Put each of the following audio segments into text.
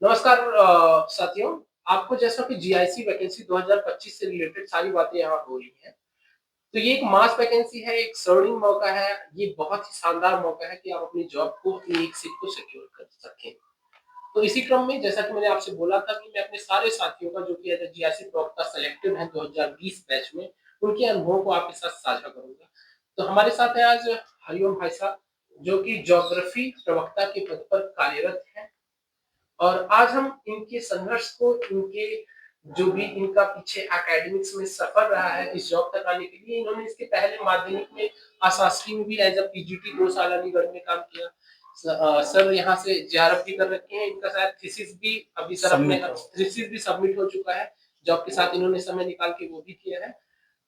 नमस्कार साथियों। आपको जैसा कि जीआईसी वैकेंसी 2025 से रिलेटेड सारी बातें यहाँ हो रही हैं। तो ये एक मास वैकेंसी है, एक सर्विंग मौका है। ये बहुत ही शानदार मौका है कि आप अपनी जॉब को, अपनी एक सीट को सिक्योर कर सकें। तो इसी क्रम में जैसा कि मैंने आपसे बोला था कि मैं अपने सारे साथियों का जो कि एज़ अ जीआईसी प्रवक्ता सेलेक्टेड हैं 2020 बैच में, उनके अनुभवों को आपके साथ साझा करूँगा। तो हमारे साथ हैं आज हरिओम भाई साहब, जो कि ज्योग्राफी प्रवक्ता के पद पर कार्यरत हैं। और आज हम इनके संघर्ष को, इनके जो भी इनका पीछे एकेडमिक्स में सफर रहा है इस जॉब तक आने के लिए, इन्होंने इसके पहले माध्यमिक में अशासकीय में भी एज अ पीजीटी 2 साल अलीगढ़ में काम किया। सर यहाँ से जेआरएफ भी कर रखे हैं। इनका शायद थीसिस भी अभी सर अपने थीसिस भी सबमिट हो चुका है। जॉब के साथ इन्होंने समय निकाल के वो भी किया है।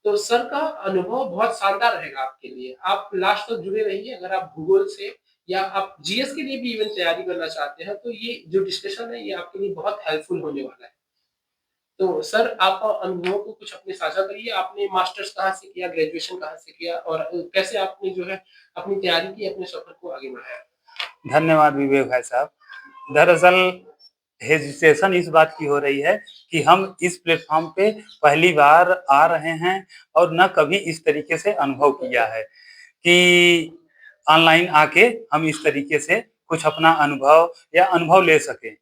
तो सर का अनुभव बहुत शानदार रहेगा आपके लिए। आप लास्ट तक जुड़े रहिए। अगर आप भूगोल से या आप जीएस के लिए भी इवन तैयारी करना चाहते हैं, तो ये जो डिस्कशन है ये आपके लिए बहुत हेल्पफुल होने वाला है। तो सर आप अनुभवों को कुछ अपने साझा करिए। आपने मास्टर्स कहाँ से किया, ग्रेजुएशन कहाँ से किया और कैसे आपने जो है अपनी तैयारी की, अपने सफर को आगे बढ़ाया? धन्यवाद विवेक भाई साहब। दरअसल हेजिटेशन इस बात की हो रही है कि हम इस प्लेटफॉर्म पे पहली बार आ रहे हैं और न कभी इस तरीके से अनुभव किया है कि ऑनलाइन आके हम इस तरीके से कुछ अपना अनुभव या अनुभव ले सकें।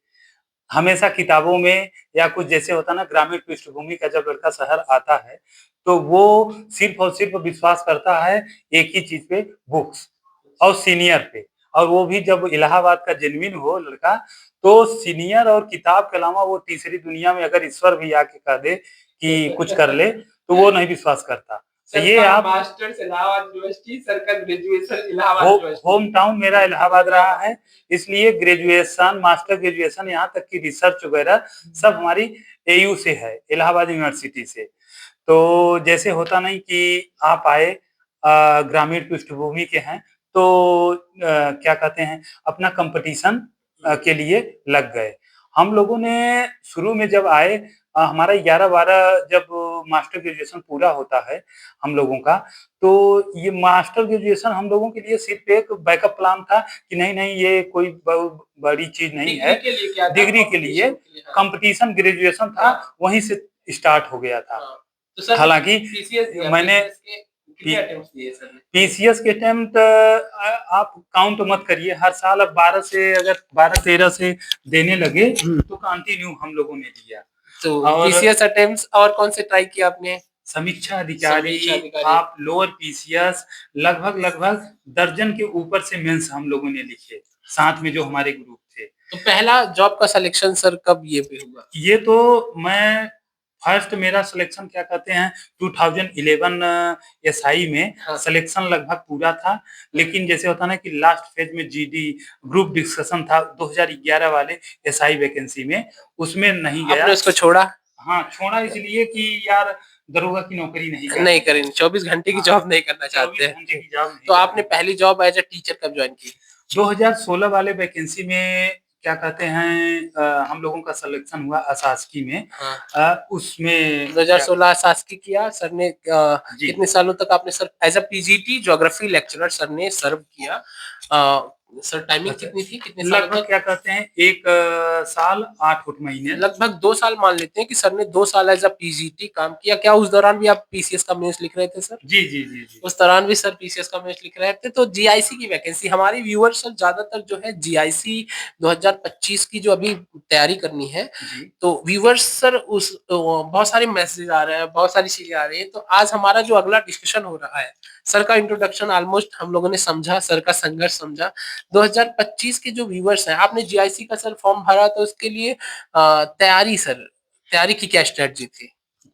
हमेशा किताबों में या कुछ जैसे होता है ना, ग्रामीण पृष्ठभूमि का जब लड़का शहर आता है तो वो सिर्फ और सिर्फ विश्वास करता है एक ही चीज पे, बुक्स और सीनियर पे। और वो भी जब इलाहाबाद का जेन्युइन हो लड़का, तो सीनियर और किताब के अलावा वो तीसरी दुनिया में अगर ईश्वर भी आके कह दे कि कुछ कर ले तो वो नहीं विश्वास करता। तो ये आप मास्टर्स इलाहाबाद यूनिवर्सिटी, सर का graduation Allahabad university. Home town मेरा इलाहाबाद रहा है, इसलिए ग्रेजुएशन, मास्टर ग्रेजुएशन, यहाँ तक की रिसर्च वगैरह सब हमारी एयू से है, इलाहाबाद यूनिवर्सिटी से। तो जैसे होता नहीं कि आप आए ग्रामीण पृष्ठभूमि के हैं तो क्या कहते हैं, अपना कंपटीशन के लिए लग गए। हम लोगों ने शुरू में जब आए, हमारा 11-12 जब मास्टर ग्रेजुएशन पूरा होता है हम लोगों का, तो ये मास्टर ग्रेजुएशन हम लोगों के लिए सिर्फ एक बैकअप प्लान था कि नहीं नहीं ये कोई बड़ी चीज नहीं है। डिग्री के लिए कंपटीशन ग्रेजुएशन था, वहीं से स्टार्ट हो गया था। तो हालांकि मैंने पीसीएस के अटेम्प्ट आप काउंट मत करिए, हर साल अब 12 से, अगर 12-13 से देने लगे तो कंटिन्यू हम लोगों ने दिया। तो पीसीएस अटेम्प्ट्स और कौन से ट्राई किया आपने? समीक्षा अधिकारी, आप लोअर पीसीएस, लगभग दर्जन के ऊपर से मेंस हम लोगों ने लिखे, साथ में जो हमारे ग्रुप थे। तो पहला जॉब का सिलेक्शन सर कब ये पे हुआ? ये तो मैं फर्स्ट, मेरा सिलेक्शन क्या कहते हैं 2011 एसआई में सिलेक्शन लगभग पूरा था। लेकिन जैसे होता ना कि लास्ट फेज में जीडी ग्रुप डिस्कशन था 2011 वाले एसआई वैकेंसी में, उसमें नहीं गया। आपने उसको छोड़ा? हाँ, छोड़ा इसलिए कि यार दरोगा की नौकरी नहीं करें, 24 घंटे की जॉब नहीं करना चाहते हैं। तो आपने पहली जॉब एज अ टीचर कब ज्वाइन की? 2016 वाले वैकेंसी में क्या कहते हैं, हम लोगों का सिलेक्शन हुआ अशासकीय में। उसमें 2016 शासकीय किया सर ने। कितने सालों तक आपने sir as a PGT geography lecturer sir ने सर्व किया? सर टाइमिंग कितनी थी, कितने साल लगभग क्या कहते हैं 1 साल 8 महीने, लगभग 2 साल मान लेते हैं कि सर ने 2 साल एज अ पीजीटी काम किया। क्या उस दौरान भी आप पीसीएस का मेंस लिख रहे थे सर? जी जी जी जी, उस दौरान भी सर पीसीएस का मेंस लिख रहे थे। तो जीआईसी की वैकेंसी, हमारी व्यूअर्स सर ज्यादातर जो है जीआईसी 2025 की जो अभी तैयारी करनी है, तो व्यूअर्स सर उस बहुत सारे मैसेज आ रहे हैं, बहुत सारी चीजें आ रही है। तो आज हमारा जो अगला डिस्कशन हो रहा है, सर का इंट्रोडक्शन ऑलमोस्ट हम लोगों ने समझा, सर का संघर्ष समझा। 2025 के जो व्यूअर्स हैं, आपने जीआईसी का सर फॉर्म भरा तो उसके लिए तैयारी, सर तैयारी की क्या स्ट्रेटजी थी?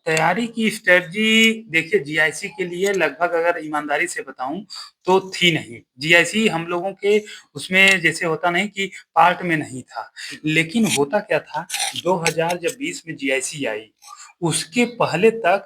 तैयारी की स्ट्रेटजी देखिए, जीआईसी के लिए लगभग अगर ईमानदारी से बताऊं तो थी नहीं। जीआईसी हम लोगों के उसमें जैसे होता नहीं कि पार्ट में नहीं था। लेकिन होता क्या था, 2020 में जीआईसी आई, उसके पहले तक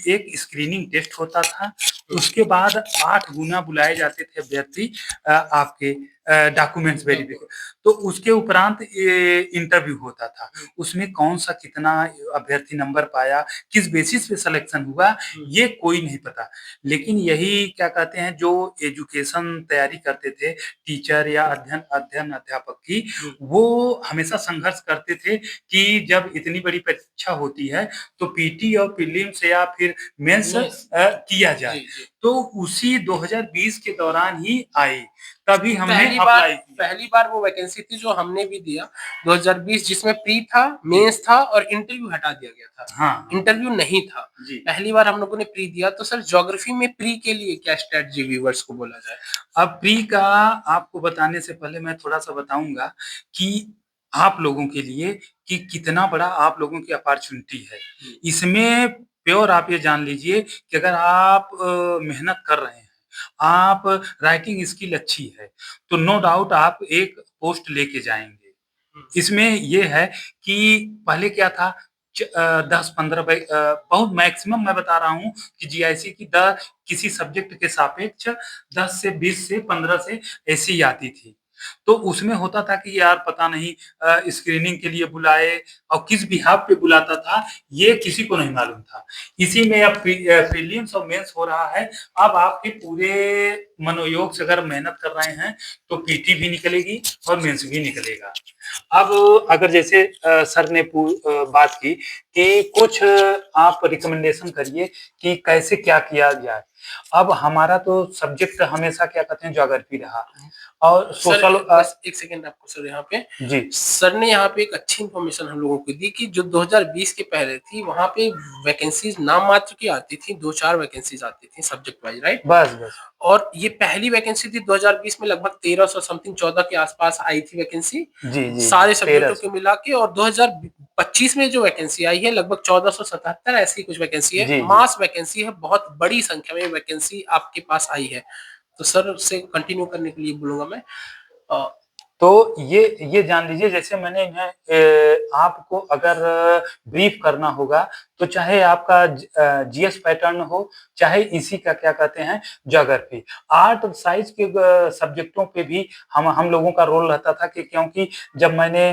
एक स्क्रीनिंग टेस्ट होता था उसके बाद 8 गुना बुलाए जाते थे अभ्यर्थी आपके डॉक्यूमेंट्स वेरिफिकेशन। तो उसके उपरांत ये इंटरव्यू होता था, उसमें कौन सा कितना अभ्यर्थी नंबर पाया, किस बेसिस पे सिलेक्शन हुआ, ये कोई नहीं पता। लेकिन यही क्या कहते हैं, जो एजुकेशन तैयारी करते थे टीचर या अध्यापक की, वो हमेशा संघर्ष करते थे कि जब इतनी बड़ी परीक्षा होती है तो पीटी और प्रीलिम्स या फिर मेंस किया जाए। तो उसी 2020 के दौरान ही आई, तभी हमने अप्लाई किया। पहली बार वो वैकेंसी थी जो हमने भी दिया 2020, जिसमें प्री था, मेंस था और इंटरव्यू हटा दिया गया था। हाँ, इंटरव्यू नहीं था। पहली बार हम लोगों ने प्री दिया। तो सर ज्योग्राफी में प्री के लिए क्या स्ट्रेटजी व्यूअर्स को बोला जाए? अब प्री का आपको बताने से पहले मैं थोड़ा सा बताऊंगा कि आप लोगों के लिए कि कितना बड़ा आप लोगों की अपॉर्चुनिटी है। इसमें प्योर आप ये जान लीजिए कि अगर आप मेहनत कर रहे हैं, आप राइटिंग स्किल अच्छी है, तो नो डाउट आप एक पोस्ट लेके जाएंगे। इसमें ये है कि पहले क्या था, 10-15 बहुत मैक्सिमम मैं बता रहा हूँ कि जीआईसी की किसी सब्जेक्ट के सापेक्ष 10 से 20 से 15 से ऐसी आती थी। तो उसमें होता था कि यार पता नहीं स्क्रीनिंग के लिए बुलाए और किस बिहाफ पे बुलाता था, ये किसी को नहीं मालूम था। इसी में अब प्रीलिम्स और मेंस हो रहा है। अब आपके पूरे मनोयोग से अगर मेहनत कर रहे हैं तो पीटी भी निकलेगी और मेंस भी निकलेगा। अब अगर जैसे सर ने बात की कि कुछ आप रिकमेंडेशन करिए कि कैसे क्या किया जाए। अब हमारा तो सब्जेक्ट हमेशा क्या कहते हैं, ज्योग्राफी रहा और सोशल। बस एक सेकंड आपको सर, यहाँ पे जी सर ने यहाँ पे एक अच्छी इन्फॉर्मेशन हम लोगों को दी कि जो 2020 के पहले थी वहां पे वैकेंसीज नाम मात्र की आती थी, 2-4 वैकेंसीज आती थी सब्जेक्ट वाइज, राइट? बस और ये पहली वैकेंसी थी 2020 में, लगभग 1300 समथिंग 14 के आसपास आई थी वैकेंसी जी सारे सब्जेक्टों के मिला के। और 2025 में जो वैकेंसी आई है लगभग 1477 ऐसी कुछ वैकेंसी है। मास वैकेंसी है, बहुत बड़ी संख्या में वैकेंसी आपके पास आई है। तो सर से कंटिन्यू करने के लिए बोलूंगा मैं। तो ये जान लीजिए, जैसे मैंने आपको अगर ब्रीफ करना होगा तो चाहे आपका जीएस पैटर्न हो, चाहे इसी का क्या कहते हैं ज्योग्राफी, आर्ट साइंस के सब्जेक्टों पे भी हम लोगों का रोल रहता था कि क्योंकि जब मैंने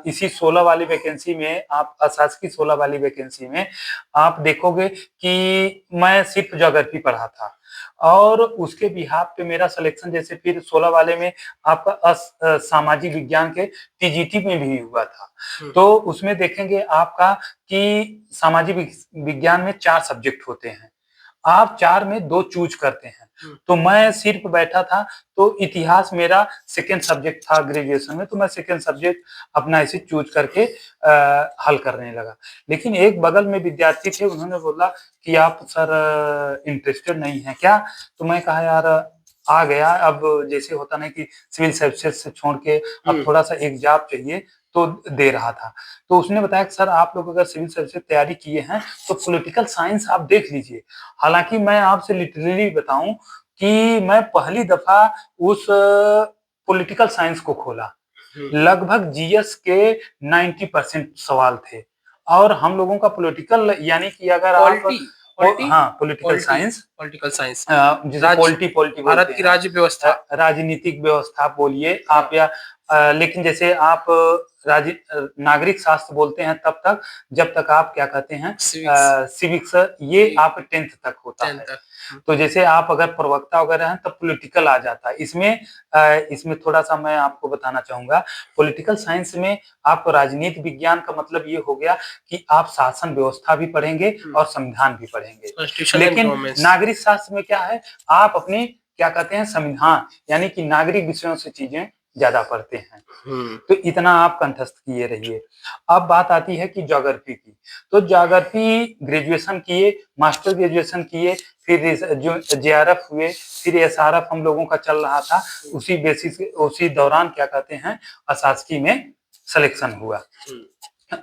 इसी 16 वाली वैकेंसी में, आप अशासकीय 16 वाली वैकेंसी में आप देखोगे कि मैं सिर्फ ज्योग्राफी पढ़ा था और उसके बिहाफ पे मेरा सिलेक्शन जैसे फिर 16 वाले में आपका सामाजिक विज्ञान के टीजीटी में भी हुआ था। तो उसमें देखेंगे आपका कि सामाजिक विज्ञान में 4 सब्जेक्ट होते हैं, आप 4 में 2 चूज करते हैं। तो मैं सिर्फ बैठा था, तो इतिहास मेरा सेकंड सब्जेक्ट था ग्रेजुएशन में, तो मैं सेकंड सब्जेक्ट अपना ऐसे चूज करके हल करने लगा। लेकिन एक बगल में विद्यार्थी थे, उन्होंने बोला कि आप सर इंटरेस्टेड नहीं है क्या? तो मैं कहा यार आ गया, अब जैसे होता नहीं कि सिविल सर्विसेज से छोड़ के अब थोड़ा सा एक जॉब चाहिए, तो दे रहा था। तो उसने बताया कि सर आप लोग अगर सिविल सर्विसेज तैयारी किए हैं तो पॉलिटिकल साइंस आप देख लीजिए। हालांकि मैं आपसे लिटरली बताऊं कि मैं पहली दफा उस पॉलिटिकल साइंस को खोला, लगभग जीएस के 90% सवाल थे और हम लोगों का पॉलिटिकल, यानी कि अगर आप हाँ पॉलिटिकल साइंस पॉलिटी भारत की राज्य व्यवस्था, राजनीतिक व्यवस्था बोलिए आप, या लेकिन जैसे आप नागरिक शास्त्र बोलते हैं तब तक जब तक आप क्या कहते हैं सिविक्स, ये आप 10th तक होता है। तो जैसे आप अगर प्रवक्ता वगैरह हैं तब पॉलिटिकल आ जाता है। इसमें थोड़ा सा मैं आपको बताना चाहूंगा, पॉलिटिकल साइंस में आपको राजनीति विज्ञान का मतलब ये हो गया कि आप शासन व्यवस्था भी पढ़ेंगे और संविधान भी पढ़ेंगे। लेकिन नागरिक शास्त्र में क्या है, आप अपनी क्या कहते हैं संविधान, यानी कि नागरिक विषयों से चीजें ज्यादा पढ़ते हैं। तो इतना आप कंठस्थ किए रहिए। अब बात आती है कि ज्योग्राफी की, तो ज्योग्राफी ग्रेजुएशन किए, मास्टर ग्रेजुएशन किए, फिर जो जेआरएफ हुए, फिर एसआरएफ हम लोगों का चल रहा था, उसी बेसिस उसी दौरान क्या कहते हैं अशासकीय में सिलेक्शन हुआ। अ,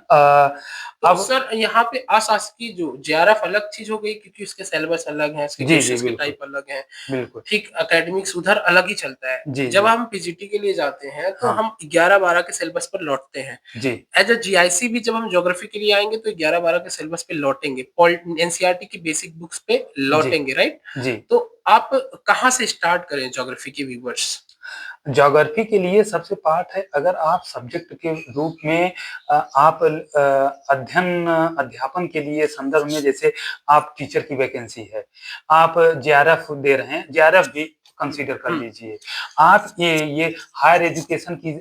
तो अब सर यहाँ पे अशासकीय जो जेआरएफ अलग चीज हो गई क्योंकि उसके सिलेबस अलग है, इसके जी, जी, क्वेश्चंस के बिल्कुल, टाइप अलग हैं। बिल्कुल। ठीक, एकेडमिक्स उधर अलग ही चलता है। जी, जब जी। हम पीजीटी के लिए जाते हैं तो हाँ, हम 11-12 के सिलेबस पर लौटते हैं। जी, एज अ जीआईसी भी जब हम ज्योग्राफी के लिए आएंगे तो 11-12 के सिलेबस पे लौटेंगे, एनसीईआरटी की बेसिक बुक्स पे जी, लौटेंगे, राइट? जी। तो आप कहाँ से स्टार्ट करें ज्योग्राफी के व्यूवर्स? ज्योग्राफी के लिए सबसे पार्ट है अगर आप सब्जेक्ट के रूप में आप अध्यापन के लिए संदर्भ में जैसे आप टीचर की वैकेंसी है, आप जेआरएफ दे रहे हैं, जेआरएफ भी कंसीडर कर हम्म, लीजिए। आप ये हायर एजुकेशन की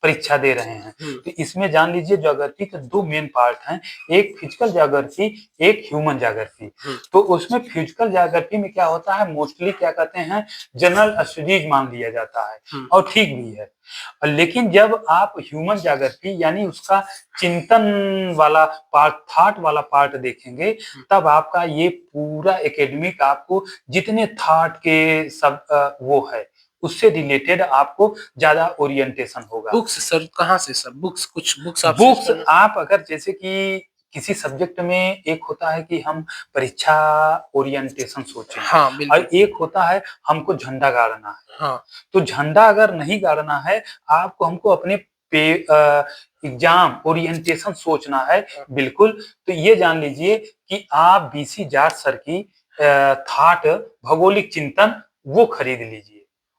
परीक्षा दे रहे हैं, हम्म, तो इसमें जान लीजिए ज्योग्राफी के 2 मेन पार्ट हैं, एक फिजिकल ज्योग्राफी, एक ह्यूमन ज्योग्राफी। हम्म, तो उसमें फिजिकल ज्योग्राफी में क्या होता है मोस्टली क्या कहते हैं जनरल स्टडीज मान लिया जाता है हम्म, और ठीक भी है। लेकिन जब आप ह्यूमन ज्योग्राफी यानी उसका चिंतन वाला पार्ट, थॉट वाला पार्ट देखेंगे, हम्म। तब आपका ये पूरा एकेडमिक आपको जितने थॉट के सब वो है, उससे रिलेटेड आपको ज़्यादा ओरिएंटेशन होगा। बुक्स सर कहाँ से सर? बुक्स, कुछ बुक्स आप सजेस्ट बुक्स करना। आप अगर जैसे कि किसी सब्जेक्ट में एक होता है कि हम परीक्षा ओरिएंटेशन सोचें हाँ, और बिल्कुल। एक होता है हमको झंडा गाड़ना है। हाँ। तो झंडा अगर नहीं गाड़ना है, आपको हमको अपने पे एग्ज़ाम ओरिएंटेशन सोचना है हाँ। बिल्कुल, तो ये जान लीजिए कि आप बीसी जाट सर की थॉट भौगोलिक चिंतन वो खरीद लीजिए।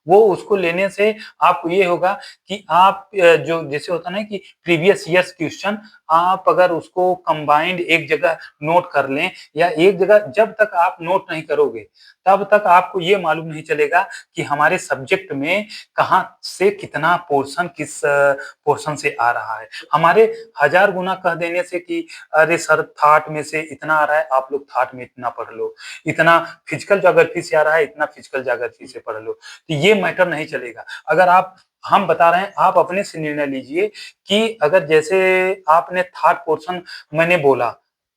वो उसको लेने से आपको ये होगा कि आप जो जैसे होता है ना कि प्रीवियस ईयर्स क्वेश्चन आप अगर उसको कंबाइंड एक जगह नोट कर लें या एक जगह जब तक आप नोट नहीं करोगे, तब तक आपको ये मालूम नहीं चलेगा कि हमारे सब्जेक्ट में कहाँ से कितना पोर्शन किस पोर्शन से आ रहा है। हमारे 1000 गुना कह देने से कि अरे सर थॉट में से इतना आ रहा है, आप लोग थॉट में इतना पढ़ लो। इतना फिजिकल ज्योग्राफी से आ रहा है, इतना फिजिकल ज्योग्राफी से पढ़ लो। तो ये मैटर नहीं चलेगा। अगर आप हम बता रहे हैं, आप अपने से निर्णय लीजिए कि अगर जैसे आपने थॉट पोर्शन मैंने बोला,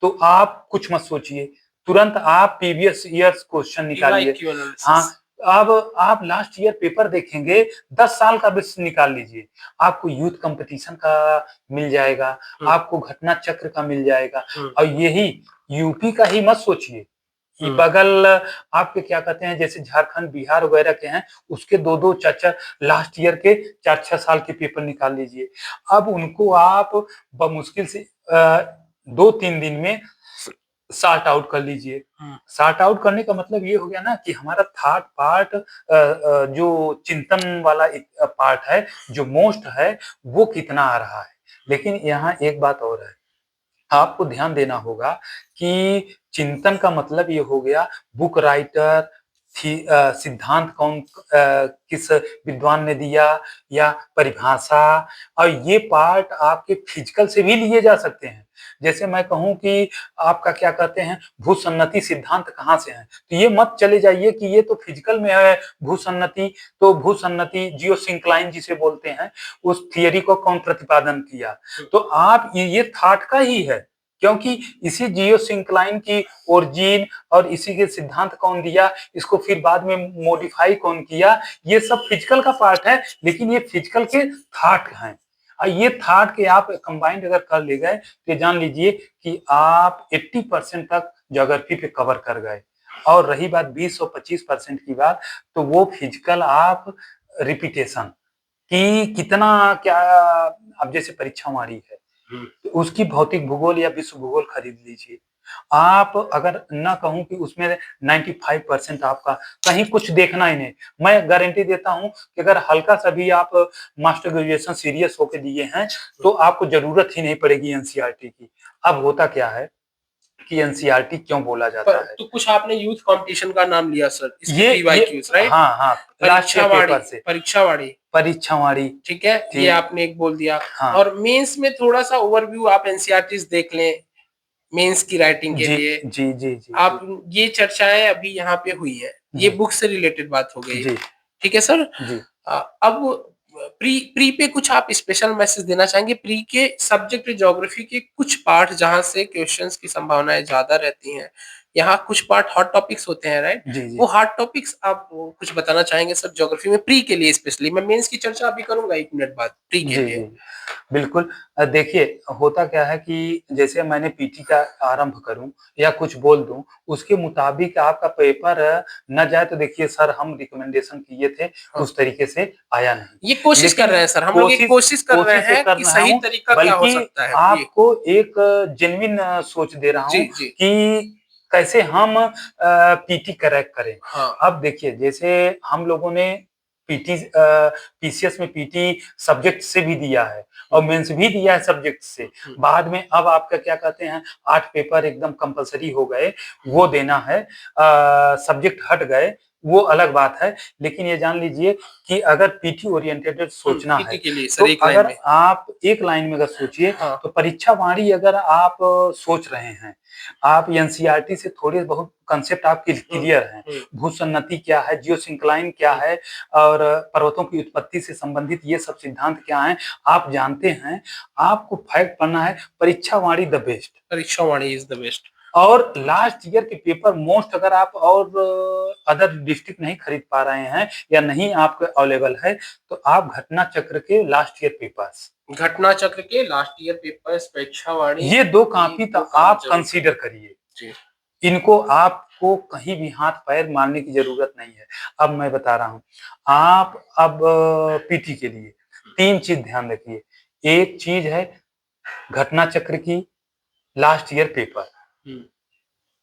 तो आप कुछ मत सोचिए, तुरंत आप प्रीवियस ईयर्स क्वेश्चन निकालिए। PYQ analysis. हाँ, अब आप लास्ट ईयर पेपर देखेंगे, 10 साल का बेस निकाल लीजिए। आपको यूथ कंपटीशन का मिल जाएगा, हुँ, आपको घटना चक्र का मिल जाएगा हुँ, और यही यूपी का ही मत सोचिए। ये हुँ, बगल आपके क्या कहते हैं जैसे झारखंड, बिहार वगैरह के हैं, उसके 2-2 4-4 लास्ट ईयर के 4-6 साल के पेपर निकाल लीजिए। अब उनको आप बमुश्किल से 2-3 दिन में सॉर्ट आउट कर लीजिए। हुँ, सॉर्ट आउट करने का मतलब ये हो गया ना कि हमारा थॉट पार्ट जो चिंतन वाला एक पार्ट है, जो मोस्ट है, वो कितना आ रहा है। लेकिन यहाँ एक बात और है, आपको ध्यान देना होगा कि चिंतन का मतलब ये हो गया बुक राइटर सिद्धांत कौन किस विद्वान ने दिया या परिभाषा और ये पार्ट आपके फिजिकल से भी लिए जा सकते हैं। जैसे मैं कहूँ कि आपका क्या कहते हैं भूसन्नति सिद्धांत कहाँ से है? तो ये मत चले जाइए कि ये तो फिजिकल में है भूसन्नति, तो भूसन्नति जियोसिंक्लाइन जिसे बोलते हैं, उस थियरी को कौन प्रतिपादन किया? हुँ, तो आप ये थॉट का ही है क्योंकि इसी जियोसिंक्लाइन की ओरिजिन और इसी के सिद्धांत कौन दिया, इसको फिर बाद में मॉडिफाई कौन किया, ये सब फिजिकल का पार्ट है, लेकिन ये फिजिकल के थॉट हैं। और ये थॉट के आप कंबाइंड अगर कर ले गए तो जान लीजिए कि आप 80% तक ज्योग्राफी पे कवर कर गए और रही बात 20 और 25% की बात, तो वो फिजिकल आप रिपीटेशन कि कितना क्या अब जैसे परीक्षा हमारी है, हुँ। तो उसकी भौतिक भूगोल या विश्व भूगोल खरीद लीजिए। आप अगर ना कहूँ कि उसमें 95% आपका कहीं कुछ देखना ही नहीं। मैं गारंटी देता हूँ कि अगर हल्का-सा भी आप मास्टर ग्रेजुएशन सीरियस होके दिए हैं, तो आपको ज़रूरत ही नहीं पड़ेगी एनसीईआरटी की। अब होता क्या है कि एनसीईआरटी क्यों बोला पर जाता है? तो कुछ आपने यूथ कॉम्पिटिशन का नाम लिया सर, इसके ये पीवाईक्यूज़, राइट? हाँ, हाँ, लास्ट ईयर परीक्षावाड़ी, पेपर से, परीक्षावाड़ी, परीक्षावाड़ी ठीक है? ये थी। आपने एक बोल दिया। हाँ, और मेंस में थोड़ा-सा ओवरव्यू आप एनसीईआरटीज़ देख लें, मेंस की राइटिंग के जी, लिए। जी, जी, जी, आप जी। ये चर्चाएँ अभी यहाँ पे हुई है, ये जी, बुक से रिलेटेड बात हो गई, जी, ठीक है सर? जी। अब प्री प्री पे कुछ आप स्पेशल मैसेज देना चाहेंगे? प्री के सब्जेक्ट ज्योग्राफी के कुछ पार्ट जहाँ से क्वेश्चंस की संभावनाएँ ज़्यादा रहती हैं, यहाँ कुछ पार्ट हॉट टॉपिक्स होते हैं, राइट? जी, जी। वो हॉट टॉपिक्स आप कुछ बताना चाहेंगे सर ज्योग्राफी में प्री के लिए स्पेशली? मैं मेंस की चर्चा अभी करूँगा 1 मिनट बाद, प्री के जी, लिए। जी। बिल्कुल देखिए होता क्या है कि जैसे मैंने पीटी का आरंभ करूँ या कुछ बोल दूँ, उसके मुताबिक आपका पेपर ना जाए तो देखिए सर हम रिकमेंडेशन किए थे, हाँ। उस तरीके से आया नहीं। ये कोशिश कर लेकिन रहे हैं सर, हम लोग एक कोशिश कोशिश कर रहे कोशिश ये हैं कर कि रहा सही हूँ, तरीका क्या हो बल्कि सकता है। ये आपको एक जेन्युइन सोच दे रहा जी, हूँ जी। कि कैसे हम पीटी क्रैक करें। हाँ। अब देखिए जैसे हम लोगों ने पीसीएस में पीटी सब्जेक्ट से भी दिया है और मेंस भी दिया है सब्जेक्ट से। हुँ। बाद में अब आपका क्या कहते हैं 8 पेपर एकदम कंपल्सरी हो गए, वो देना है। सब्जेक्ट हट गए, वो अलग बात है। लेकिन ये जान लीजिए कि अगर पीटी ओरिएंटेड सोचना पीटी है, के लिए तो सर एक लाइन अगर में। आप एक लाइन में अगर सोचिए हाँ। तो परीक्षा वाणी अगर आप सोच रहे हैं, आप एनसीईआरटी से थोड़े बहुत कांसेप्ट आपके हुँ, क्लियर हैं। हुँ, भूसन्नति क्या है, जियोसिंक्लाइन क्या हुँ। है और पर्वतों की उत्पत्ति से संबंधित ये सब सिद्धांत क्या हैं, आप जानते हैं। आपको फैक्ट पढ़ना है, परीक्षा वाणी the best. Pariksha Vani is the best. और लास्ट ईयर के पेपर मोस्ट अगर आप और अदर डिस्ट्रिक्ट नहीं खरीद पा रहे हैं या नहीं आपके अवेलेबल है, तो आप घटना चक्र के लास्ट ईयर पेपर्स, घटना चक्र के लास्ट ईयर पेपर्स, परीक्षा वाणी, ये 2 ये कॉपी तो 2 कॉपी आप ज़रूर कंसीडर करें। करिए। जी। इनको आपको कहीं भी हाथ-पैर मारने की ज़रूरत नहीं है। अब मैं बता रहा हूँ, आप अब पीटी के लिए 3 चीज़ ध्यान रखिए। एक चीज़ है घटना चक्र की लास्ट ईयर पेपर, हुँ।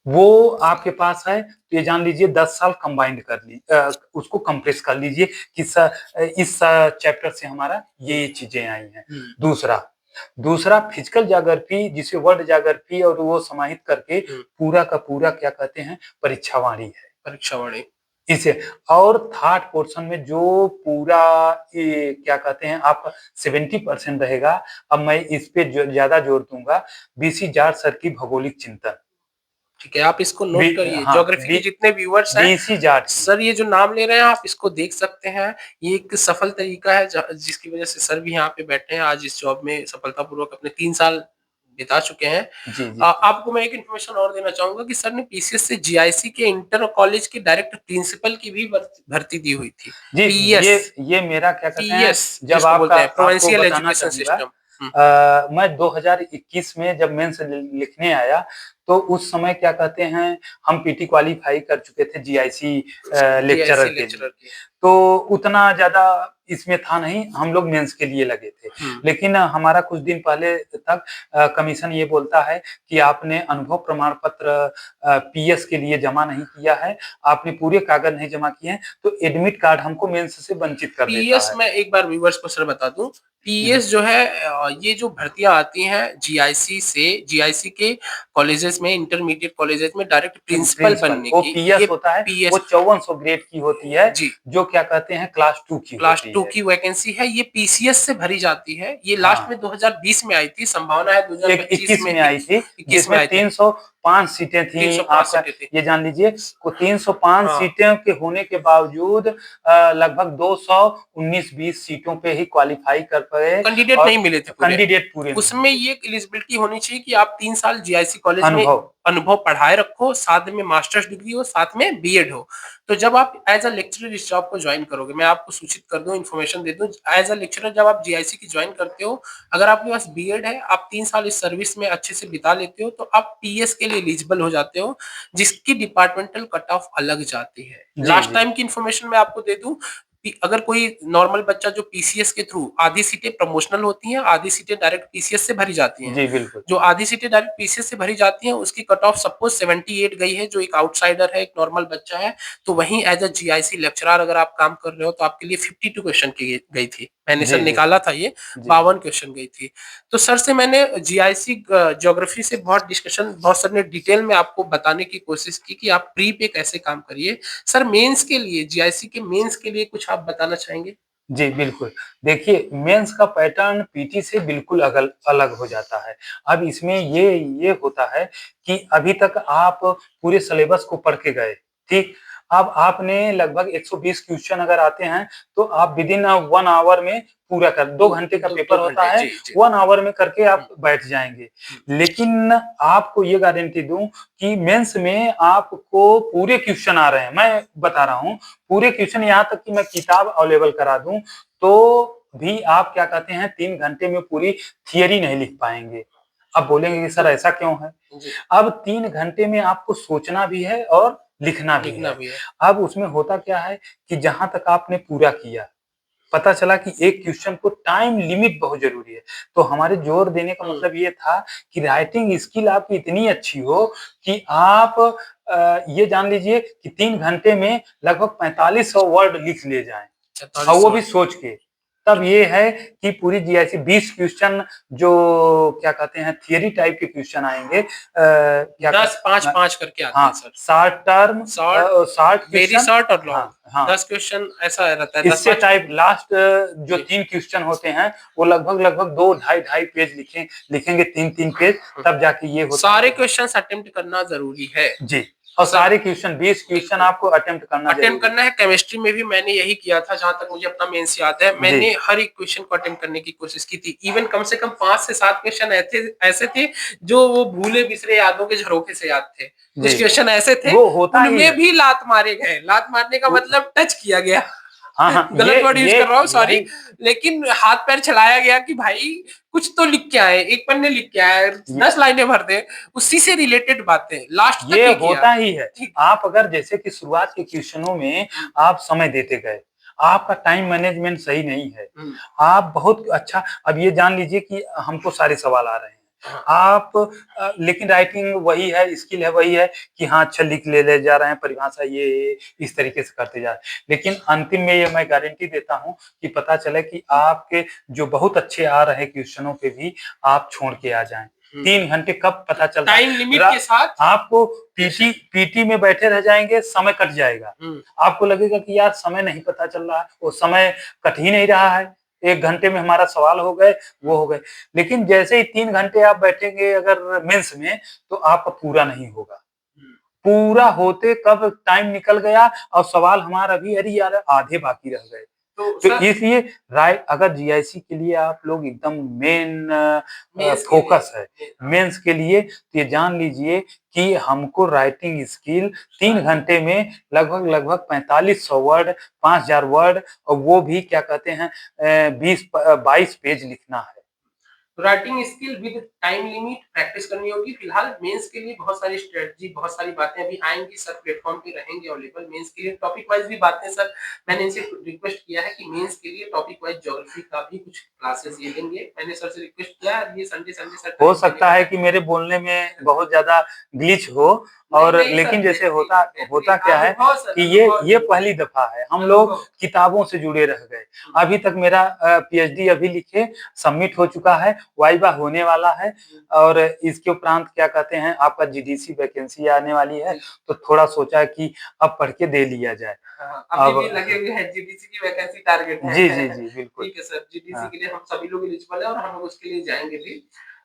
वो आपके पास है, तो ये जान लीजिए 10 साल कंबाइंड उसको कंप्रेस कर लीजिए कि इस चैप्टर से हमारा हुँ, ये चीज़ें आई हैं। हुँ। दूसरा दूसरा फिजिकल ज्योग्राफी जिसे वर्ल्ड ज्योग्राफी और वो समाहित करके हुँ। पूरा का पूरा क्या कहते हैं परीक्षावाणी है। परीक्षा वाणी। इसे और थर्ड पोर्शन में जो पूरा ये क्या कहते हैं आपका 70% रहेगा। अब मैं इस पे जो ज़्यादा जोर दूँगा, बीसी जाट सर की भौगोलिक चिंतन। ठीक है, आप इसको बी नोट करिए। हाँ, ज्योग्राफी के जितने व्यूअर्स हैं, बीसी जाट की। सर ये जो नाम ले रहे हैं आप इसको देख सकते हैं। ये एक सफल तरीका है जिसकी वज़ह से सर भी यहाँ पे बैठे हैं, आज इस जॉब में सफलतापूर्वक अपने 3 साल बिता चुके हैं। जी, जी। आपको मैं एक इन्फॉर्मेशन और देना चाहूँगा कि सर ने पीसीएस से जीआईसी के इंटर कॉलेज के डायरेक्ट प्रिंसिपल की भी भर्ती दी हुई थी। जी, पीएस, ये मेरा क्या कहते हैं पीएस जब जिसको आपका बोलते हैं आपको प्रोविंशियल बताना एजुकेशन चाहूँगा सिस्टम। हुँ, मैं 2021 में जब मेंस लिखने आया, तो उस समय क्या कहते हैं हम पीटी क्वालीफाई कर चुके थे जीआईसी लेक्चरर जीआईसी के लिए। लेक्चरर की। तो उतना ज़्यादा इसमें था नहीं, हम लोग मेंस के लिए लगे थे। हुँ। लेकिन हमारा कुछ दिन पहले तक कमीशन ये बोलता है कि आपने अनुभव प्रमाण पत्र पीएस के लिए जमा नहीं किया है, आपने पूरे कागज़ नहीं जमा किए हैं, तो एडमिट कार्ड हमको मेंस से वंचित कर देता पीएस है। मैं एक बार व्यूअर्स को सर बता दूँ, हुँ, हुँ। पीएस जो है ये जो भर्तियाँ आती हैं जीआईसी के कॉलेजेस में, इंटरमीडिएट कॉलेजेस में डायरेक्ट प्रिंसिपल प्रिंसिपल बनने वो की, ये पीएस होता है, वो पीएस 5400 ग्रेड की होती है, जी। जो क्या कहते हैं क्लास 2 की क्लास होती 2 है। की वैकेंसी है, ये पीसीएस से भरी जाती है। ये लास्ट हाँ, में 2020 में आई थी, संभावना है एक 2025 21 में में आई थी, 21 में जिसमें आए थे। 305 सीटें थी 305 आपका सीटें थी। ये जान लीजिए को 305 हाँ। सीटें के होने के बावजूद लगभग 219-20 सीटों पे ही क्वालीफाई कर पाए कैंडिडेट और नहीं मिले थे पूरे। कैंडिडेट पूरे नहीं उसमें मिले। ये एक एलिजिबिलिटी होनी चाहिए कि आप 3 साल जीआईसी कॉलेज में अनुभव अनुभव पढ़ाए रखो, साथ में मास्टर्स डिग्री हो, साथ में बीएड हो। तो जब आप एज़ अ लेक्चरर इस जॉब को जॉइन करोगे, मैं आपको सूचित कर दूँ, इन्फॉर्मेशन दे दूँ, एज़ अ लेक्चरर जब आप जीआईसी की जॉइन करते हो, अगर आपके पास बीएड है, आप 3 साल इस सर्विस में अच्छे से बिता लेते हो, तो आप पीएस के लिए एलिजिबल हो जाते हो, जिसकी डिपार्टमेंटल कट ऑफ अलग जाती है। जी, लास्ट जी। टाइम की इन्फॉर्मेशन मैं आपको दे दूँ, अगर कोई नॉर्मल बच्चा जो पीसीएस के थ्रू आधी सीटें प्रमोशनल होती हैं, आधी सीटें डायरेक्ट पीसीएस से भरी जाती हैं। जी, बिल्कुल। जो आधी सीटें डायरेक्ट पीसीएस से भरी जाती हैं, उसकी कट ऑफ सपोज़ 78 गई है, जो एक आउटसाइडर है, एक नॉर्मल बच्चा है, तो वहीं एज़ अ जीआईसी लेक्चरर अगर आप काम कर रहे हो, तो आपके लिए 52 क्वेश्चन की गई थी। मैंने सर जी, जी। निकाला था ये, जी। 52 क्वेश्चन गई थी। तो सर से मैंने जीआईसी ज्योग्राफी से बहुत डिस्कशन, बहुत सर ने डिटेल में आपको बताने की कोशिश की कि आप प्री पे कैसे काम करिए। सर मेंस के लिए, जीआईसी के मेंस के लिए कुछ आप बताना चाहेंगे? जी, बिल्कुल। देखिए, मेंस का पैटर्न पीटी से बिल्कुल अलग हो जाता है। अब इसमें ये होता है कि अभी तक आप पूरे सिलेबस को पढ़ के गए, ठीक? अब आपने लगभग 120 क्वेश्चन अगर आते हैं तो आप विदिन 1 आवर में पूरा कर 2 घंटे का पेपर होता है, 1 आवर में करके आप बैठ जाएंगे। लेकिन आपको ये गारंटी दूं कि मेंस में आपको पूरे क्वेश्चन आ रहे हैं, मैं बता रहा हूँ पूरे क्वेश्चन, यहाँ तक कि मैं किताब अवेलेबल करा दूं तो भी आप क्या कहते हैं 3 घंटे में पूरी थियरी नहीं लिख पाएंगे। अब बोलेंगे कि सर ऐसा क्यों है? अब 3 घंटे में आपको सोचना भी है और लिखना भी है। अब उसमें होता क्या है कि जहां तक आपने पूरा किया, पता चला कि एक क्वेश्चन को टाइम लिमिट बहुत जरूरी है। तो हमारे जोर देने का मतलब ये था कि राइटिंग स्किल आपकी इतनी अच्छी हो कि आप ये जान लीजिए कि 3 घंटे में लगभग 4500 वर्ड लिख ले जाएं, और वो भी सोच के। तब ये है कि पूरी जीआईसी 20 क्वेश्चन जो क्या कहते हैं थियरी टाइप के क्वेश्चन आएंगे, 10-5-5 करके आते हैं sir. Short term, short very short और लॉन्ग। हाँ 10 क्वेश्चन ऐसा रहता है। इससे टाइप लास्ट जो 3 क्वेश्चन होते हैं वो लगभग 2 ढाई पेज लिखेंगे 3 पेज, तब जाके ये होता सारे क्वेश्चंस अटेम्प्ट करना जरूरी है जी। और सारे क्वेश्चन 20 क्वेश्चन आपको अटेम्प्ट करना है। केमिस्ट्री में भी मैंने यही किया था, जहां तक मुझे अपना मेंस याद है। मैंने हर एक क्वेश्चन को अटेम्प्ट करने की कोशिश की थी। इवन कम से कम 5 से 7 क्वेश्चन ऐसे थे जो वो भूले बिसरे यादों के झरोखे से याद थे। कुछ क्वेश्चन ऐसे थे उनमें भी लात मारे गए। लात मारने का मतलब टच किया गया। गलत वर्ड यूज कर रहा हूँ, सॉरी, लेकिन हाथ पैर चलाया गया कि भाई कुछ तो लिख के आए, एक पन्ने लिख के आए, 10 लाइनें भर दे, उसी से रिलेटेड बातें लास्ट तक ये होता ही है। आप अगर जैसे कि शुरुआत के क्वेश्चनों में आप समय देते गए, आपका टाइम मैनेजमेंट सही नहीं है, आप बहुत अच्छा, अब ये जान लीजिए कि हमको सारे सवाल आ रहे हैं, आप लेकिन राइटिंग वही है, स्किल है वही है कि हाँ अच्छा लिख ले जा रहे हैं, परिभाषा ये इस तरीके से करते जा रहे हैं, लेकिन अंतिम में ये मैं गारंटी देता हूं कि पता चले कि आपके जो बहुत अच्छे आ रहे क्वेश्चनों पे भी आप छोड़ के आ जाएं। 3 घंटे कब पता चलता है, टाइम लिमिट के साथ आपको पीटी में बैठे रह जाएंगे, समय कट जाएगा, आपको लगेगा कि यार समय नहीं पता चल रहा है, वो समय कट ही नहीं रहा है, 1 घंटे में हमारा सवाल हो गए, वो हो गए। लेकिन जैसे ही 3 घंटे आप बैठेंगे अगर मेंस में, तो आपका पूरा नहीं होगा। पूरा होते कब टाइम निकल गया और सवाल हमारा अभी अरे यार आधे बाकी रह गए। तो इसलिए अगर जीआईसी के लिए आप लोग एकदम मेन फोकस है मेंस के लिए, तो ये जान लीजिए कि हमको राइटिंग स्किल 3 घंटे में लगभग 4500 वर्ड, 5000 वर्ड, और वो भी क्या कहते हैं 20-22 पेज लिखना है। Writing skill with time limit practice करनी होगी। फिलहाल मेंस के लिए बहुत सारी स्ट्रेटजी, बहुत सारी बातें अभी आएंगी सर, प्लेटफॉर्म पे रहेंगे अवेलेबल। मेंस के लिए टॉपिक वाइज भी बातें सर, मैंने इनसे रिक्वेस्ट किया है कि मेंस के लिए टॉपिक वाइज ज्योग्राफी का भी कुछ क्लासेस ये लेंगे। मैंने सर से रिक्वेस्ट किया, ये संडे सर हो सकता है कि मेरे बोलने में बहुत ज्यादा ग्लिच हो, और लेकिन जैसे होता क्या है कि ये पहली दफा है, हम लोग किताबों से जुड़े रह गए। अभी तक मेरा पीएचडी अभी लिखे सबमिट हो चुका है, वाइवा होने वाला है, और इसके उपरांत क्या कहते हैं आपका जीडीसी वैकेंसी आने वाली है, तो थोड़ा सोचा कि अब पढ़ के दे लिया जाए। अभी भी लगे हुए हैं जीडीसी की वैकेंसी टारगेट है। जी जी जी बिल्कुल। ठीक है सर, जीडीसी के लिए हम सभी लोग एलिजिबल है और हम लोग उसके लिए जाएंगे भी।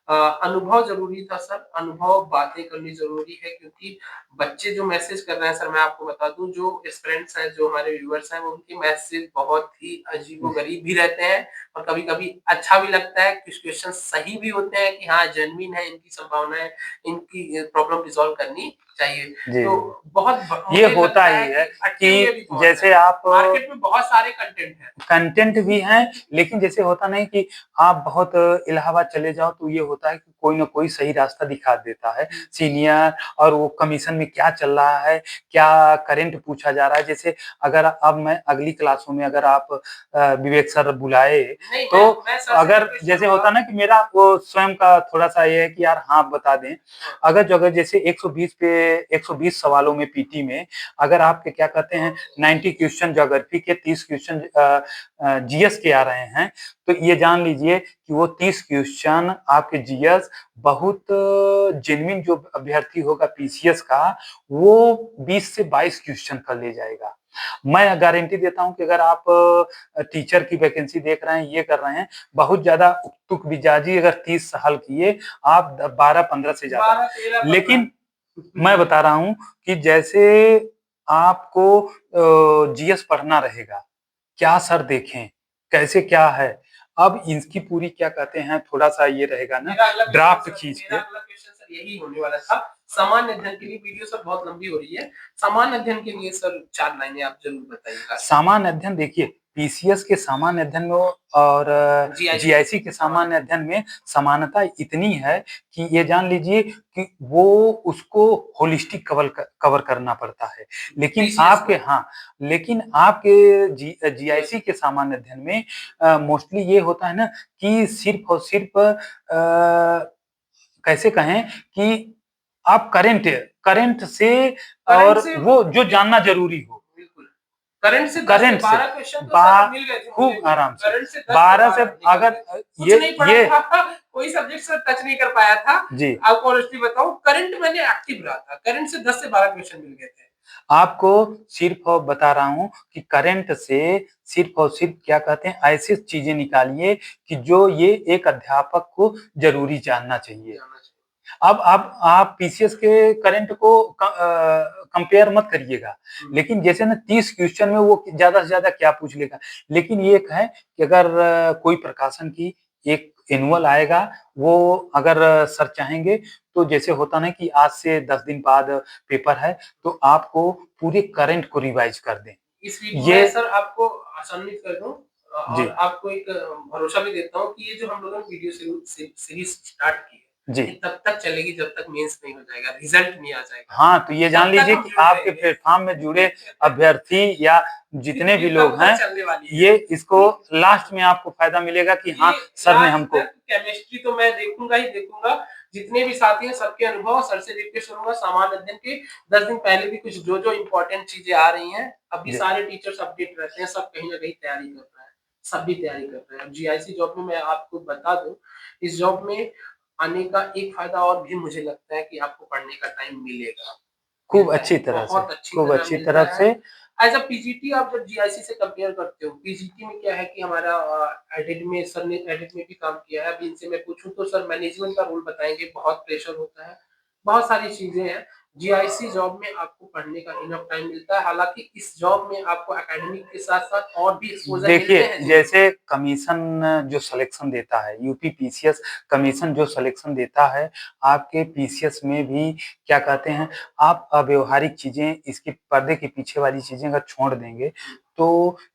अनुभव जरूरी था सर, अनुभव बातें करनी जरूरी है, क्योंकि बच्चे जो मैसेज कर रहे हैं सर, मैं आपको बता दूं, जो स्टूडेंट्स हैं, जो हमारे व्यूअर्स हैं, वो उनके मैसेज बहुत ही अजीबोगरीब भी रहते हैं और कभी-कभी अच्छा भी लगता है। कुछ क्वेश्चन सही भी होते हैं कि हाँ जेन्युइन है, इनकी संभावनाएं, इनकी प्रॉब्लम रिजॉल्व करनी चाहिए। तो बहुत ये होता ही है कि जैसे आप मार्केट में बहुत सारे कंटेंट भी हैं, लेकिन जैसे होता नहीं कि आप बहुत इलाहाबाद चले जाओ तो ये होता है कि कोई ना कोई सही रास्ता दिखा देता है सीनियर, और वो कमीशन में क्या चल रहा है, क्या करंट पूछा जा रहा है। जैसे अगर अब मैं अगली क्लासों में अगर आप विवेक सर बुलाए तो अगर जैसे होता ना कि मेरा वो स्वयं का थोड़ा सा ये है कि यार हाँ बता दें, अगर जैसे 120 सवालों में पीटी में अगर आपके क्या कहते हैं 90 क्वेश्चन ज्योग्राफी के, 30 क्वेश्चन जीएस के आ रहे हैं, तो ये जान लीजिए कि वो 30 क्वेश्चन आपके जीएस बहुत जेन्युइन जो अभ्यर्थी होगा पीसीएस का, वो 20 से 22 क्वेश्चन कर ले जाएगा। मैं गारंटी देता हूं कि अगर आप टीचर की वैकेंसी देख रहे हैं, ये कर रहे हैं, बहुत ज्यादा तुक बिजाजी अगर 30 हल किए आप 12-15 से ज्यादा, लेकिन मैं बता रहा हूं कि जैसे आपको जीएस पढ़ना रहेगा, क्या सर देखें, कैसे क्या है। अब इसकी पूरी क्या कहते हैं, थोड़ा-सा ये रहेगा ना ड्राफ्ट खींच के। मेरा अगला क्वेश्चन सर यही होने वाला था। सामान्य अध्ययन के लिए वीडियो सर बहुत लंबी हो रही है। सामान्य अध्ययन के लिए सर 4 लाइनें आप ज़रूर बताइएगा। सामान्य अध्ययन देखिए, पीसीएस के सामान्य अध्ययन में और जीआईसी के सामान्य अध्ययन में समानता इतनी है कि ये जान लीजिए कि वो उसको होलिस्टिक कवर करना पड़ता है। लेकिन लेकिन आपके जीआईसी के सामान्य अध्ययन में मोस्टली ये होता है ना कि सिर्फ और सिर्फ कैसे कहें कि आप करंट से और वो जो जानना जरूरी हो। करंट से 12 क्वेश्चन तो सर मिल गए थे खूब आराम से। करंट से 12 से अगर ये कोई सब्जेक्ट सर टच नहीं कर पाया था जी। आपको ऑनेस्टली बताऊं, करंट मैंने एक्टिव रहा था, करंट से 10 से 12 क्वेश्चन मिल गए थे। आपको सिर्फ और बता रहा हूं कि करंट से सिर्फ और सिर्फ क्या कहते हैं, ऐसी चीजें निकालिए कि जो ये एक अध्यापक को जरूरी जानना चाहिए। अब आप पीसीएस के करंट को कंपेयर मत करिएगा, लेकिन जैसे ना 30 क्वेश्चन में वो ज्यादा से ज्यादा क्या पूछ लेगा। लेकिन ये एक है कि अगर कोई प्रकाशन की एक एनुअल आएगा, वो अगर सर चाहेंगे तो जैसे होता ना कि आज से 10 दिन बाद पेपर है तो आपको पूरे करंट को रिवाइज कर दें। इस वीडियो में सर आपको आसानी कर दूं और आपको एक भरोसा भी देता हूं कि ये जो हम लोगों ने वीडियो सीरीज स्टार्ट की है जी, तब तक चलेगी जब तक मेंस नहीं हो जाएगा, रिजल्ट नहीं आ जाएगा। हाँ, तो ये जान लीजिए कि आपके प्लेटफॉर्म में जुड़े अभ्यर्थी या जितने भी लोग हैं, ये इसको लास्ट में आपको फायदा मिलेगा कि हाँ सर ने हमको। केमिस्ट्री तो मैं देखूंगा ही देखूंगा, जितने भी साथी हैं सबके अनुभव सर से देख के सुनूंगा। सामान्य अध्ययन के 10 दिन पहले भी कुछ जो इम्पोर्टेंट चीजें आ रही हैं, अभी सारे टीचर्स अपडेट रहते हैं, सब कहीं ना कहीं तैयारी कर रहे हैं, सब भी तैयारी कर रहे हैं। जीआईसी जॉब में मैं आपको बता दूं, इस जॉब में आने का एक फायदा और भी मुझे लगता है कि आपको पढ़ने का टाइम मिलेगा खूब अच्छी तरह से। एज अ पीजीटी आप जब जीआईसी से कंपेयर करते हो, पीजीटी में क्या है कि हमारा एडिट में सर ने एडिट में भी काम किया है। अभी इनसे मैं पूछूं तो सर मैनेजमेंट का रोल बताएंगे, बहुत प्रेशर होता है, बहुत सारी चीजें हैं। जीआईसी जॉब में आपको पढ़ने का इनफ टाइम मिलता है, हालांकि इस जॉब में आपको एकेडमिक के साथ साथ और भी एक्सपोजर मिलते हैं। देखिए जैसे कमीशन जो सिलेक्शन देता है, यूपी पीसीएस कमीशन जो सिलेक्शन देता है, आपके पीसीएस में भी क्या कहते हैं, आप अव्यवहारिक चीजें, इसके पर्दे के पीछे वाली चीजें अगर छोड़ देंगे तो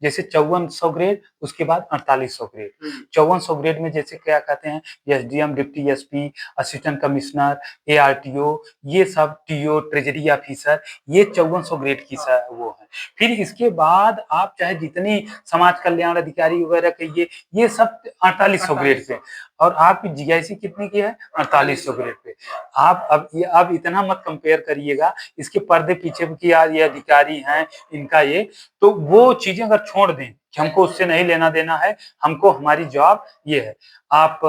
जैसे 5400 ग्रेड, उसके बाद 4800 ग्रेड। 5400 ग्रेड में जैसे क्या कहते हैं, SDM, deputy SP, assistant commissioner, ARTO, ये सब टीओ, ट्रेजरी ऑफिसर, ये 5400 ग्रेड की वो है। फिर इसके बाद आप चाहे जितनी समाज कल्याण अधिकारी वगैरह कहिए, ये सब 4800 ग्रेड पे, और आपकी जीआईसी कितने की है, 4800 ग्रेड पे। आप अब इतना मत कंपेयर करिएगा, इसके पर्दे पीछे की यार ये अधिकारी हैं, इनका ये, तो वो चीजें अगर छोड़ दें कि हमको उससे नहीं लेना देना है, हमको हमारी जॉब ये है। आप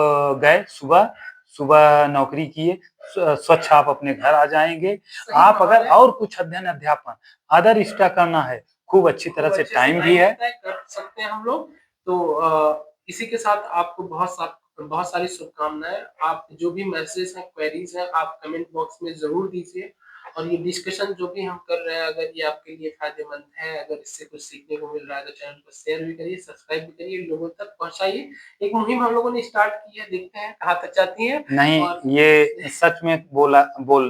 गए सुबह नौकरी किए, स्वच्छ आप अपने घर आ जाएंगे। आप अगर और कुछ अध्ययन अध्यापन अदर एक्स्ट्रा करना है, खूब अच्छी तरह से टाइम भी है, कर सकते हैं हम लोग। तो इसी के साथ आपको बहुत सारी शुभकामनाएं। आप जो भी मैसेज हैं, क्वेरीज हैं, आप कमेंट बॉक्स में जरूर दीजिए। और ये डिस्कशन जो भी हम कर रहे हैं, अगर ये आपके लिए फायदेमंद है, अगर इससे कुछ सीखने को मिल रहा है, तो चैनल को शेयर भी करिए, सब्सक्राइब भी करिए, लोगों तक पहुंचाइए। एक मुहिम हम लोगों ने स्टार्ट की है, देखते हैं कहाँ तक जाती है। नहीं, ये सच में बोल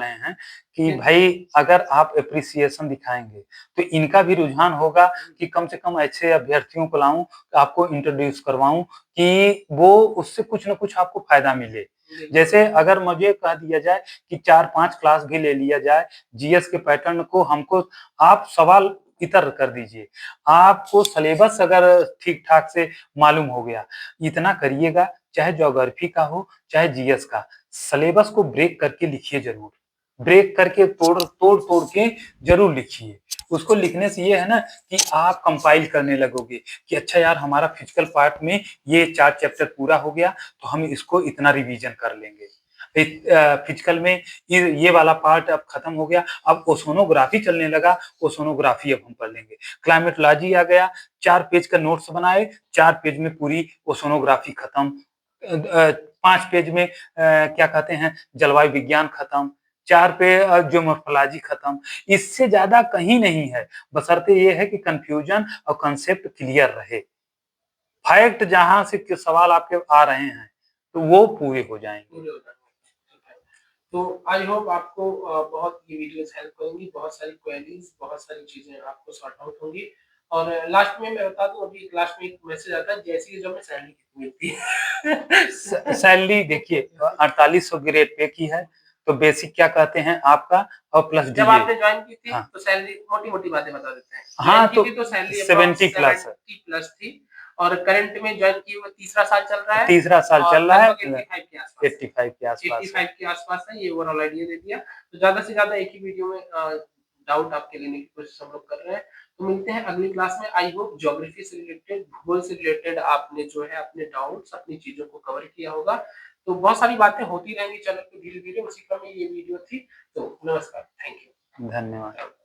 रहे हैं कि भाई अगर आप एप्रिसिएशन दिखाएंगे तो इनका भी रुझान होगा कि कम से कम ऐसे अभ्यर्थियों को लाऊं, आपको इंट्रोड्यूस करवाऊं कि वो उससे कुछ ना कुछ आपको फायदा मिले। जैसे अगर मुझे कह दिया जाए कि 4-5 क्लास भी ले लिया जाए, जीएस के पैटर्न को हमको आप सवाल इतर कर दीजिए, आपको सिलेबस अगर ठीक ठाक से मालूम हो गया, इतना करिएगा, चाहे ज्योग्राफी का हो चाहे जीएस का, सिलेबस को ब्रेक करके लिखिए जरूर, ब्रेक करके तोड़ के जरूर लिखिए। उसको लिखने से ये है ना कि आप कंपाइल करने लगोगे कि अच्छा यार हमारा फिजिकल पार्ट में ये 4 चैप्टर पूरा हो गया, तो हम इसको इतना रिवीजन कर लेंगे। फिजिकल में ये वाला पार्ट अब खत्म हो गया, अब ओसोनोग्राफी चलने लगा, ओसोनोग्राफी अब हम पढ़ लेंगे। क्लाइमेटोलॉजी आ गया, 4 पेज का नोट्स बनाए, 4 पेज में पूरी ओसोनोग्राफी खत्म, 5 पेज में क्या कहते हैं जलवायु विज्ञान खत्म, 4 पे जो मोर्फोलॉजी खत्म, इससे ज्यादा कहीं नहीं है, बशर्ते ये है कि कंफ्यूजन और कंसेप्ट क्लियर रहे। फैक्ट जहां से सवाल आपके आ रहे हैं तो वो पूरे हो जाएंगे। तो आई होप आपको बहुत ये वीडियोस हेल्प करेंगी, बहुत सारी क्वेरीज, बहुत सारी चीजें आपको सॉर्ट आउट होंगी। और लास्ट में मैं बता दूं, अभी लास्ट में एक मैसेज आता है, जैसी जब में सैलरी कितनी मिलती है। सैलरी देखिए 4800 ग्रेड पे की है, तो बेसिक क्या कहते हैं आपका और प्लस जब डीए। आपने ज्वाइन की थी हाँ तो सैलरी, मोटी-मोटी बातें बता देते हैं। हाँ, ज्वाइन की थी तो सैलरी अप्रॉक्स 70 प्लस है, 70 प्लस थी, और करंट में ज्वाइन किए हुए तीसरा साल चल रहा है, तीसरा साल और चल रहा है, लगभग 85 के आसपास 85 के है। आसपास है। 85 के आसपास है, ये ओवरऑल आइडिया दे दिया। तो ज्यादा से ज्यादा एक ही वीडियो में डाउट आपके लेने की कोशिश हम लोग कर रहे हैं। तो मिलते हैं अगली क्लास में। आई होप ज्योग्राफी से रिलेटेड, भूगोल से रिलेटेड आपने जो है अपने डाउट्स, अपनी चीजों को कवर किया होगा। तो बहुत सारी बातें होती रहेंगी चैनल पे धीरे-धीरे, उसी क्रम में ये वीडियो थी। तो नमस्कार, थैंक यू। धन्यवाद।